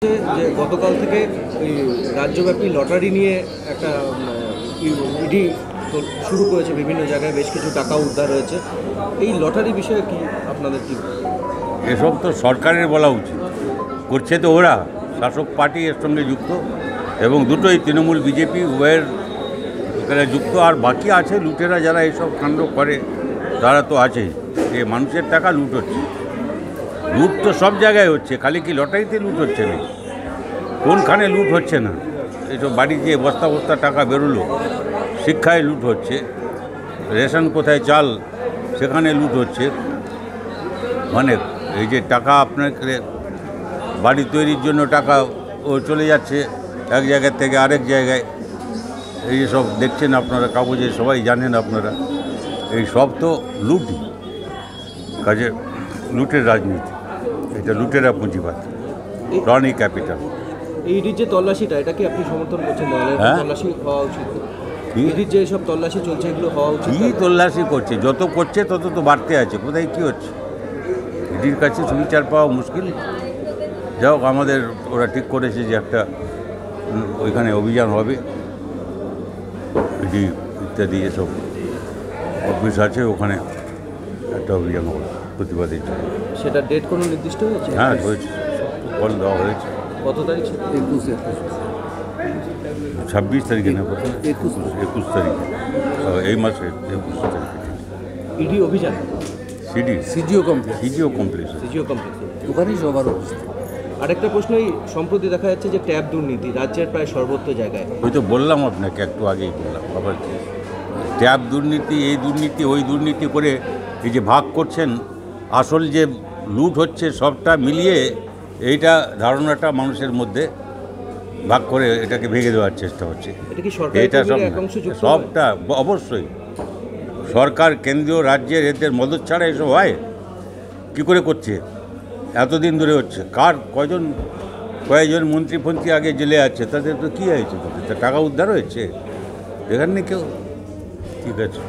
যে গতকাল থেকে এই রাজ্যব্যাপী লটারি নিয়ে একটা ইডি শুরু করেছে, বিভিন্ন জায়গায় বেশ কিছু টাকা উদ্ধার হয়েছে। এই লটারি বিষয়ে কি আপনাদের কি? এসব তো সরকারের বলা উচিত, করছে তো ওরা, শাসক পার্টি এর সঙ্গে যুক্ত এবং দুটোই তৃণমূল বিজেপি উভয়ের এখানে যুক্ত। আর বাকি আছে লুটেরা, যারা এইসব কাণ্ড করে তারা তো আছেই। যে মানুষের টাকা লুট হচ্ছে, লুট তো সব জায়গায় হচ্ছে, খালি কি লটারিতে লুট হচ্ছে না? কোনখানে লুট হচ্ছে না? এইসব বাড়ি দিয়ে বস্তা বস্তা টাকা বেরোলো, শিক্ষায় লুট হচ্ছে, রেশন কোথায় চাল সেখানে লুট হচ্ছে। মানে এই যে টাকা আপনাকে বাড়ি তৈরির জন্য টাকা ও চলে যাচ্ছে এক জায়গা থেকে আরেক জায়গায়, এই সব দেখছেন আপনারা কাগজে, সবাই জানেন আপনারা। এই সব তো লুটই, কাজে লুটের রাজনীতি, এটা লুটেরা পুঁজিবাদ, রনি ক্যাপিটাল। ইডির যে তল্লাশিটা, এটা কি আপনি সমর্থন করছেন? তল্লাশি হওয়া উচিত। ইডির যে সব তল্লাশি চলছে, এগুলো হওয়া উচিত। কী তল্লাশি করছে? যত করছে তত তো বাড়তে আছে, কোথায় কী হচ্ছে? ইডির কাছে সুবিচার পাওয়া মুশকিল। যাই হোক, আমাদের ওরা ঠিক করেছে যে একটা ওইখানে অভিযান হবে, ইডি ইত্যাদি এসব অফিস আছে, ওখানে একটা অভিযান হবে প্রতিবাদের জন্য। সেটা ডেট কোনো নির্দিষ্ট হয়েছে? হ্যাঁ হয়েছে, কল দেওয়া হয়েছে। কত তারিখ? 26 তারিখে না, 21 তারিখে, এই মাসের 21 তারিখে। ইডি অভিযান সিজিও কমপ্লেক্স। ওখানেই সবার অবস্থা। আরেকটা প্রশ্ন, এই সম্প্রতি দেখা যাচ্ছে যে ট্যাব দুর্নীতি রাজ্যের প্রায় সর্বত্র জায়গায়। ওই তো বললাম আপনাকে, একটু আগেই বললাম, আবার ট্যাব দুর্নীতি, এই দুর্নীতি, ওই দুর্নীতি করে এই যে ভাগ করছেন, আসল যে লুট হচ্ছে সবটা মিলিয়ে এইটা ধারণাটা মানুষের মধ্যে ভাগ করে এটাকে ভেঙে দেওয়ার চেষ্টা হচ্ছে। এটা সবটা অবশ্যই সরকার, কেন্দ্রীয়, রাজ্যের, এদের মদত ছাড়া এসব হয় কী করে করছে? এতদিন ধরে হচ্ছে। কয়েকজন মন্ত্রী আগে জেলে আছে, তাদের তো কী হয়েছে? তাদের টাকা উদ্ধার হয়েছে, দেখাননি কেউ। ঠিক আছে।